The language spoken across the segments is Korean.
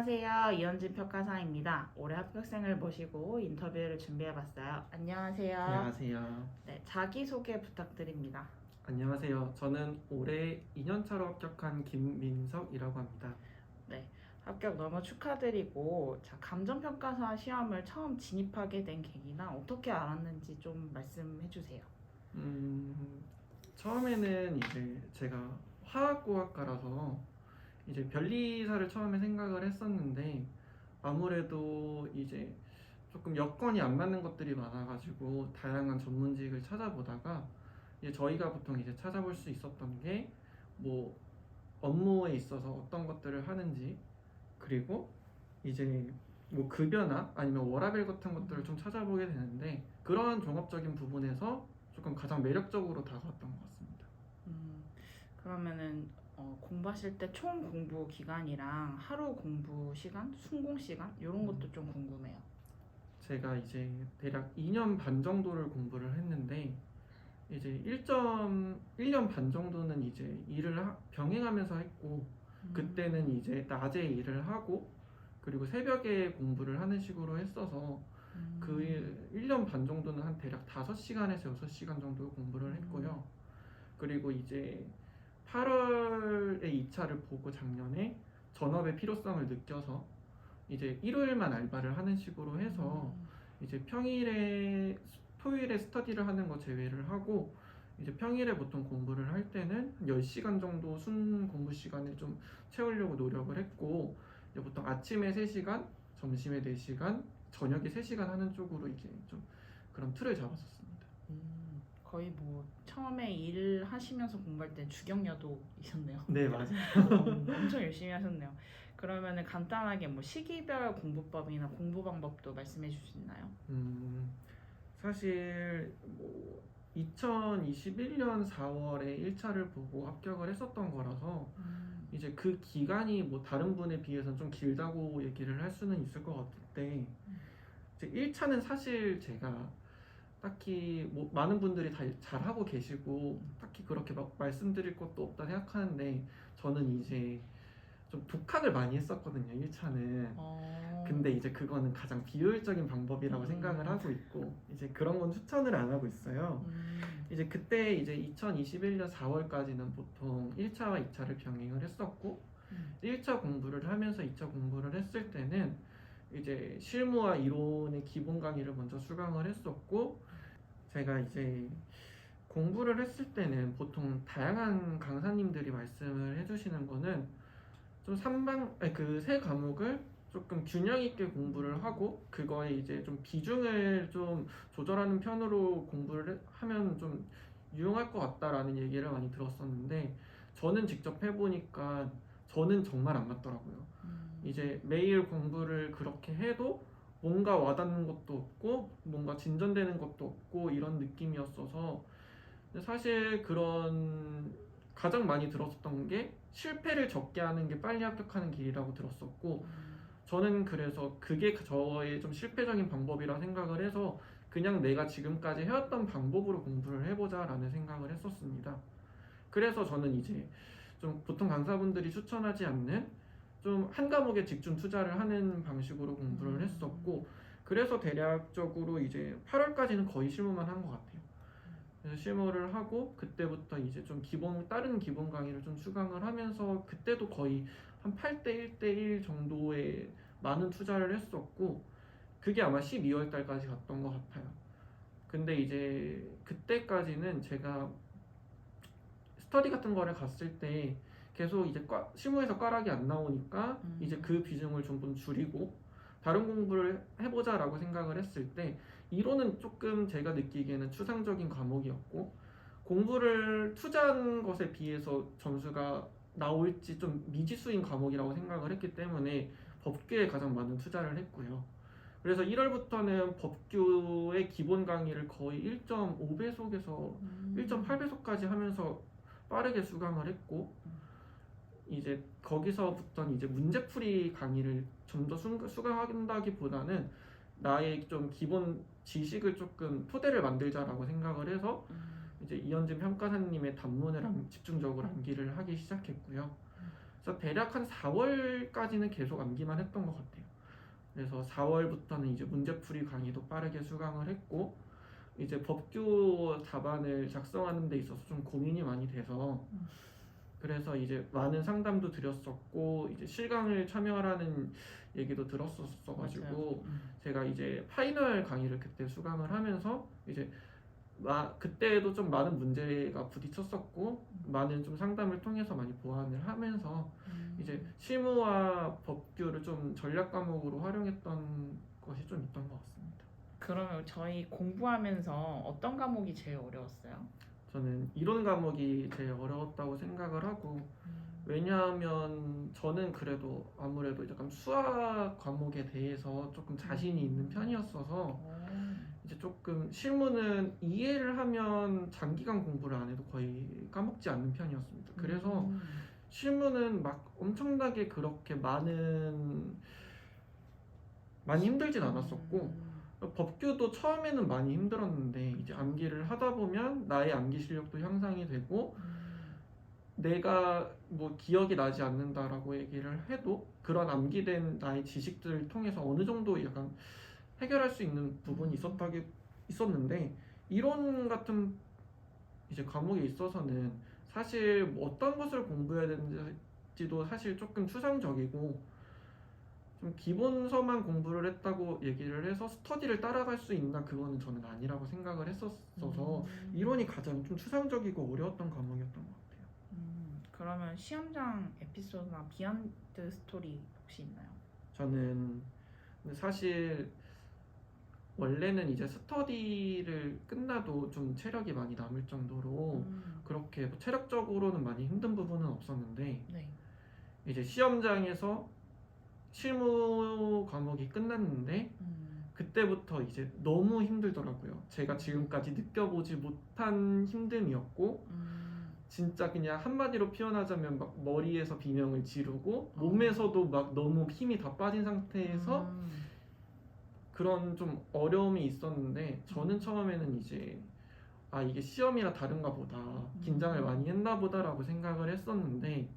안녕하세요. 이현진 평가사입니다. 올해 합격생을 모시고 인터뷰를 준비해봤어요. 안녕하세요. 안녕하세요. 네, 자기소개 부탁드립니다. 안녕하세요. 저는 올해 2년차로 합격한 김민석이라고 합니다. 네, 합격 너무 축하드리고, 감정평가사 시험을 처음 진입하게 된 계기나 어떻게 알았는지 좀 말씀해주세요. 음, 처음에는 이제 제가 화학공학과라서 이제 변리사를 처음에 생각을 했었는데 아무래도 이제 조금 여건이 안 맞는 것들이 많아가지고 다양한 전문직을 찾아보다가 이제 저희가 보통 이제 찾아볼 수 있었던 게 뭐 업무에 있어서 어떤 것들을 하는지 그리고 이제 뭐 급여나 아니면 워라밸 같은 것들을 좀 찾아보게 되는데 그러한 종합적인 부분에서 조금 가장 매력적으로 다가왔던 것 같습니다. 음, 그러면은 공부하실 때 총 공부 기간이랑 하루 공부 시간, 순공 시간 이런 것도 좀 궁금해요. 제가 이제 대략 2년 반 정도를 공부를 했는데 이제 1년 반 정도는 이제 병행하면서 했고 그때는 이제 낮에 일을 하고 그리고 새벽에 공부를 하는 식으로 했어서 그 1년 반 정도는 한 대략 5시간에서 6시간 정도 공부를 했고요. 그리고 이제 8월에 2차를 보고 작년에 전업의 필요성을 느껴서 이제 일요일만 알바를 하는 식으로 해서 이제 토요일에 스터디를 하는 거 제외를 하고 이제 평일에 보통 공부를 할 때는 한 10시간 정도 순 공부 시간을 좀 채우려고 노력을 했고 이제 보통 아침에 3시간, 점심에 4시간, 저녁에 3시간 하는 쪽으로 이제 좀 그런 틀을 잡았었습니다. 거의 뭐 처음에 일하시면서 공부할 때 주경야도이셨네요. 네, 맞아요. 엄청 열심히 하셨네요. 그러면은 간단하게 뭐 시기별 공부법이나 공부 방법도 말씀해 주시나요? 사실 뭐 2021년 4월에 1차를 보고 합격을 했었던 거라서 이제 그 기간이 뭐 다른 분에 비해서는 좀 길다고 얘기를 할 수는 있을 것 같은데 이제 1차는 사실 제가 딱히 뭐 많은 분들이 다 잘하고 계시고 딱히 그렇게 막 말씀드릴 것도 없다 생각하는데 저는 이제 좀 독학을 많이 했었거든요, 1차는. 근데 이제 그거는 가장 비효율적인 방법이라고 생각을 하고 있고 이제 그런 건 추천을 안 하고 있어요. 이제 그때 이제 2021년 4월까지는 보통 1차와 2차를 병행을 했었고 1차 공부를 하면서 2차 공부를 했을 때는 이제 실무와 이론의 기본 강의를 먼저 수강을 했었고 제가 이제 공부를 했을 때는 보통 다양한 강사님들이 말씀을 해주시는 거는 좀 그 세 과목을 조금 균형 있게 공부를 하고 그거에 이제 좀 비중을 좀 조절하는 편으로 하면 좀 유용할 것 같다라는 얘기를 많이 들었었는데 저는 직접 해보니까 저는 정말 안 맞더라고요. 이제 매일 공부를 그렇게 해도 뭔가 와닿는 것도 없고 뭔가 진전되는 것도 없고 이런 느낌이었어서 근데 사실 그런 가장 많이 들었었던 게 실패를 적게 하는 게 빨리 합격하는 길이라고 들었었고 저는 그래서 그게 저의 좀 실패적인 방법이라 생각을 해서 그냥 내가 지금까지 해왔던 방법으로 공부를 해보자라는 생각을 했었습니다. 그래서 저는 이제 좀 보통 강사분들이 추천하지 않는 좀 한 과목에 집중 투자를 하는 방식으로 공부를 했었고 그래서 대략적으로 이제 8월까지는 거의 실무만 한 것 같아요. 그래서 실무를 하고 그때부터 이제 좀 다른 기본 강의를 좀 수강을 하면서 그때도 거의 한 8대 1대1 정도의 많은 투자를 했었고 그게 아마 12월 달까지 갔던 것 같아요. 근데 이제 그때까지는 제가 스터디 같은 거를 갔을 때 계속 이제 실무에서 꽈락이 안 나오니까 이제 그 비중을 좀 줄이고 다른 공부를 해보자라고 생각을 했을 때 이론은 조금 제가 느끼기에는 추상적인 과목이었고 공부를 투자한 것에 비해서 점수가 나올지 좀 미지수인 과목이라고 생각을 했기 때문에 법규에 가장 많은 투자를 했고요. 그래서 1월부터는 법규의 기본 강의를 거의 1.5배속에서 1.8배속까지 하면서 빠르게 수강을 했고 이제 거기서부터는 이제 문제풀이 강의를 좀 더 수강한다기보다는 나의 좀 기본 지식을 조금 토대를 만들자라고 생각을 해서 이제 이현진 평가사님의 단문을 집중적으로 암기를 하기 시작했고요. 그래서 대략 한 4월까지는 계속 암기만 했던 것 같아요. 그래서 4월부터는 이제 문제풀이 강의도 빠르게 수강을 했고, 이제 법규 답안을 작성하는 데 있어서 좀 고민이 많이 돼서, 그래서 이제 많은 상담도 드렸었고, 이제 실강을 참여하라는 얘기도 들었었어가지고, 제가 이제 파이널 강의를 그때 수강을 하면서 이제 그때도 좀 많은 문제가 부딪혔었고, 많은 좀 상담을 통해서 많이 보완을 하면서 이제 실무와 법규를 좀 전략 과목으로 활용했던 것이 좀 있던 것 같습니다. 그러면 저희 공부하면서 어떤 과목이 제일 어려웠어요? 저는 이론 과목이 제일 어려웠다고 생각을 하고, 왜냐하면 저는 그래도 아무래도 약간 수학 과목에 대해서 조금 자신이 있는 편이었어서, 이제 조금 실무는 이해를 하면 장기간 공부를 안 해도 거의 까먹지 않는 편이었습니다. 그래서 실무는 막 엄청나게 그렇게 많이 힘들진 않았었고, 법규도 처음에는 많이 힘들었는데 이제 암기를 하다 보면 나의 암기 실력도 향상이 되고, 내가 뭐 기억이 나지 않는다라고 얘기를 해도 그런 암기된 나의 지식들을 통해서 어느 정도 약간 해결할 수 있는 부분이 있었는데, 이론 같은 이제 과목에 있어서는 사실 뭐 어떤 것을 공부해야 되는지도 사실 조금 추상적이고, 좀 기본서만 공부를 했다고 얘기를 해서 스터디를 따라갈 수 있나, 그거는 저는 아니라고 생각을 했었어서 이론이 가장 좀 추상적이고 어려웠던 과목이었던 것 같아요. 그러면 시험장 에피소드나 비하인드 스토리 혹시 있나요? 저는 근데 사실 원래는 이제 스터디를 끝나도 좀 체력이 많이 남을 정도로 그렇게 뭐 체력적으로는 많이 힘든 부분은 없었는데, 네. 이제 시험장에서 실무 과목이 끝났는데 그때부터 이제 너무 힘들더라고요. 제가 지금까지 느껴보지 못한 힘듦이었고, 진짜 그냥 한마디로 표현하자면 막 머리에서 비명을 지르고 몸에서도 막 너무 힘이 다 빠진 상태에서 그런 좀 어려움이 있었는데, 저는 처음에는 이제 이게 시험이라 다른가 보다, 긴장을 많이 했나 보다라고 생각을 했었는데,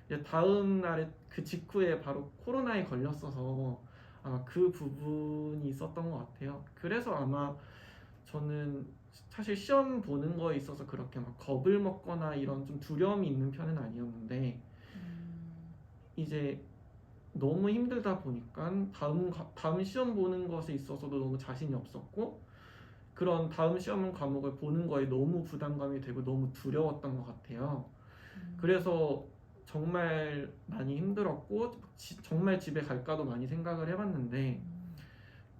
이제 다음 날에 그 직후에 바로 코로나에 걸렸어서 아마 그 부분이 있었던 것 같아요. 그래서 아마 저는 사실 시험 보는 거에 있어서 그렇게 막 겁을 먹거나 이런 좀 두려움이 있는 편은 아니었는데, 이제 너무 힘들다 보니까 다음 시험 보는 것에 있어서도 너무 자신이 없었고, 그런 다음 시험 과목을 보는 거에 너무 부담감이 되고 너무 두려웠던 것 같아요. 그래서 정말 많이 힘들었고, 정말 집에 갈까도 많이 생각을 해봤는데,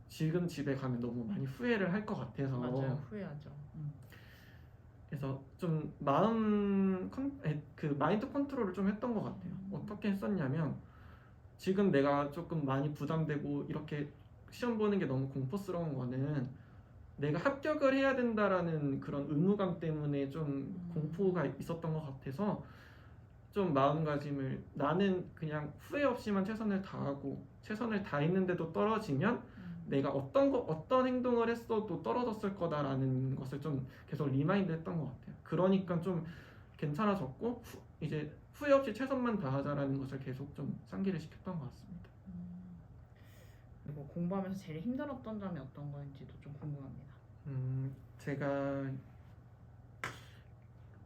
지금 집에 가면 너무 많이 후회를 할 것 같아서. 맞아요, 후회하죠. 그래서 좀 마인드 컨트롤을 좀 했던 것 같아요. 어떻게 했었냐면, 지금 내가 조금 많이 부담되고 이렇게 시험 보는 게 너무 공포스러운 거는 내가 합격을 해야 된다라는 그런 의무감 때문에 좀 공포가 있었던 것 같아서, 좀 마음가짐을, 나는 그냥 후회 없이만 최선을 다하고 최선을 다했는데도 떨어지면 내가 어떤 행동을 했어도 떨어졌을 거다라는 것을 좀 계속 리마인드 했던 것 같아요. 그러니까 좀 괜찮아졌고, 이제 후회 없이 최선만 다하자라는 것을 계속 좀 상기를 시켰던 것 같습니다. 그리고 공부하면서 제일 힘들었던 점이 어떤 건지도 좀 궁금합니다. 제가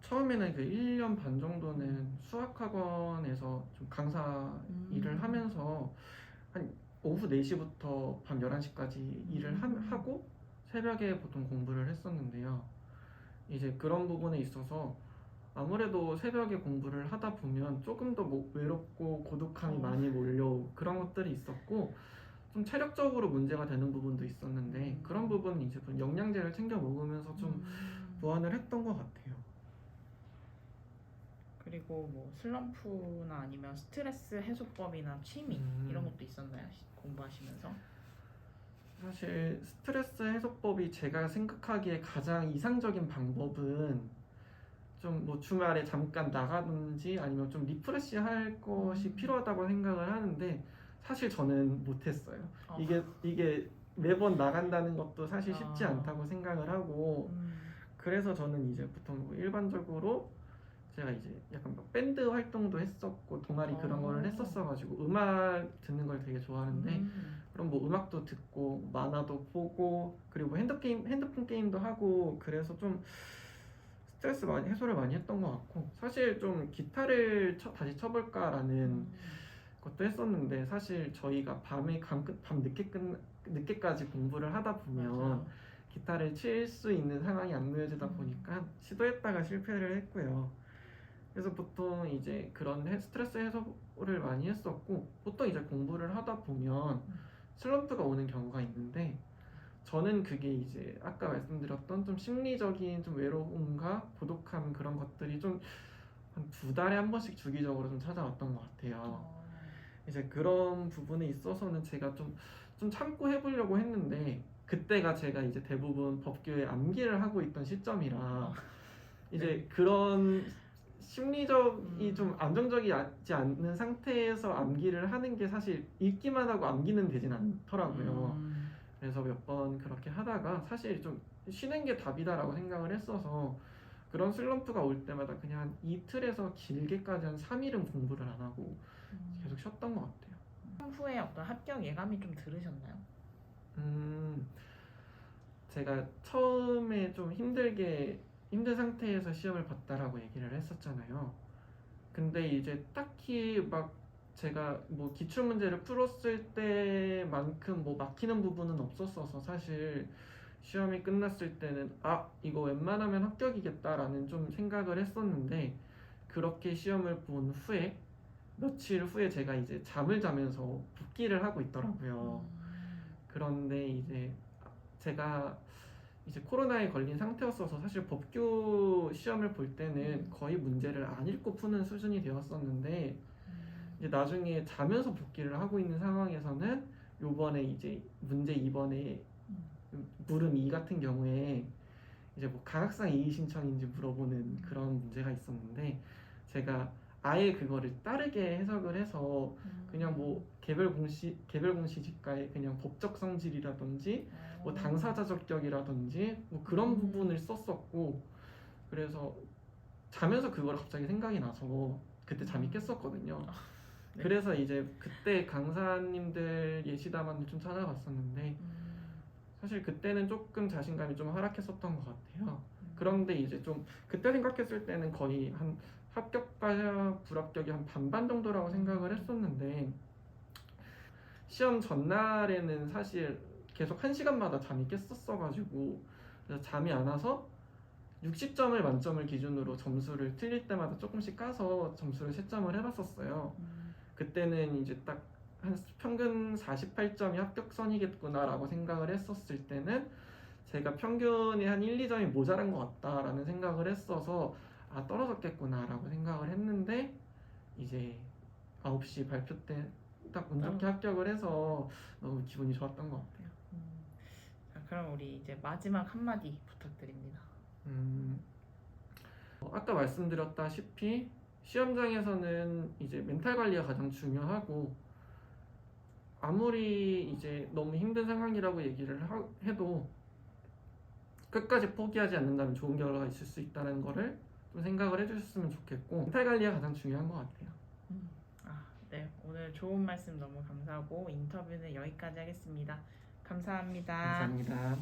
처음에는 그 1년 반 정도는 수학학원에서 좀 강사 일을 하면서 한 오후 4시부터 밤 11시까지 일을 하고 새벽에 보통 공부를 했었는데요. 이제 그런 부분에 있어서 아무래도 새벽에 공부를 하다 보면 조금 더 외롭고 고독함이 많이 몰려오고 그런 것들이 있었고, 좀 체력적으로 문제가 되는 부분도 있었는데, 그런 부분은 이제 좀 영양제를 챙겨 먹으면서 좀 보완을 했던 것 같아요. 그리고 뭐 슬럼프나 아니면 스트레스 해소법이나 취미 이런 것도 있었나요? 공부하시면서? 사실 스트레스 해소법이 제가 생각하기에 가장 이상적인 방법은 좀 뭐 주말에 잠깐 나가든지 아니면 좀 리프레시 할 것이 필요하다고 생각을 하는데, 사실 저는 못했어요. 이게 매번 나간다는 것도 사실 쉽지 않다고 생각을 하고, 그래서 저는 이제 보통 일반적으로 제가 이제 약간 막 밴드 활동도 했었고 동아리 그런 거를 어. 했었어가지고 음악 듣는 걸 되게 좋아하는데 그럼 뭐 음악도 듣고 만화도 보고 그리고 뭐 핸드폰 게임도 하고 그래서 좀 스트레스 많이 해소를 많이 했던 것 같고 사실 좀 기타를 다시 쳐볼까라는 것도 했었는데 사실 저희가 밤 늦게까지 공부를 하다 보면 맞아요. 기타를 칠 수 있는 상황이 안 놓여지다 보니까 시도했다가 실패를 했고요. 그래서 보통 이제 그런 스트레스 해소를 많이 했었고 보통 이제 공부를 하다 보면 슬럼프가 오는 경우가 있는데 저는 그게 이제 아까 말씀드렸던 좀 심리적인 좀 외로움과 고독함 그런 것들이 좀 한 2달에 한 번씩 주기적으로 좀 찾아왔던 것 같아요. 이제 그런 부분에 있어서는 제가 좀 참고 해보려고 했는데 그때가 제가 이제 대부분 법규에 암기를 하고 있던 시점이라 이제 네. 그런 심리적이 좀 안정적이지 않는 상태에서 암기를 하는 게 사실 읽기만 하고 암기는 되진 않더라고요. 그래서 몇 번 그렇게 하다가 사실 좀 쉬는 게 답이다라고 생각을 했어서 그런 슬럼프가 올 때마다 그냥 한 이틀에서 길게까지 한 3일은 공부를 안 하고 계속 쉬었던 것 같아요. 후에 어떤 합격 예감이 좀 들으셨나요? 제가 처음에 좀 힘든 상태에서 시험을 봤다라고 얘기를 했었잖아요. 근데 이제 딱히 막 제가 뭐 기출 문제를 풀었을 때만큼 뭐 막히는 부분은 없었어서 사실 시험이 끝났을 때는 이거 웬만하면 합격이겠다라는 좀 생각을 했었는데 그렇게 시험을 본 후에 며칠 후에 제가 이제 잠을 자면서 붓기를 하고 있더라고요. 그런데 이제 제가 이제 코로나에 걸린 상태였어서 사실 법규 시험을 볼 때는 거의 문제를 안 읽고 푸는 수준이 되었었는데 이제 나중에 자면서 붓기를 하고 있는 상황에서는 요번에 이제 문제 2번에 물음 2 같은 경우에 이제 뭐 가각상 이의 신청인지 물어보는 그런 문제가 있었는데 제가 아예 그거를 다르게 해석을 해서 그냥 뭐 개별 공시지가의 그냥 법적 성질이라든지 뭐 당사자 적격이라든지 뭐 그런 부분을 썼었고 그래서 자면서 그걸 갑자기 생각이 나서 그때 잠이 깼었거든요. 네. 그래서 이제 그때 강사님들 예시담안을 좀 찾아봤었는데 사실 그때는 조금 자신감이 좀 하락했었던 것 같아요. 그런데 이제 좀 그때 생각했을 때는 거의 한 합격과 불합격이 한 반반 정도라고 생각을 했었는데 시험 전날에는 사실 계속 1시간마다 잠이 깼었어가지고 그래서 잠이 안 와서 60점을 만점을 기준으로 점수를 틀릴 때마다 조금씩 까서 점수를 채점을 해봤었어요. 그때는 이제 딱 한 평균 48점이 합격선이겠구나라고 생각을 했었을 때는 제가 평균이 한 1, 2점이 모자란 것 같다라는 생각을 했어서 떨어졌겠구나라고 생각을 했는데 이제 9시 발표 때 딱 운 좋게 합격을 해서 너무 기분이 좋았던 것 같아요. 자, 그럼 우리 이제 마지막 한마디 부탁드립니다. 아까 말씀드렸다시피 시험장에서는 이제 멘탈 관리가 가장 중요하고 아무리 이제 너무 힘든 상황이라고 얘기를 해도 끝까지 포기하지 않는다면 좋은 결과가 있을 수 있다는 거를 좀 생각을 해주셨으면 좋겠고 멘탈 관리가 가장 중요한 것 같아요. 네, 오늘 좋은 말씀 너무 감사하고 인터뷰는 여기까지 하겠습니다. 감사합니다. 감사합니다.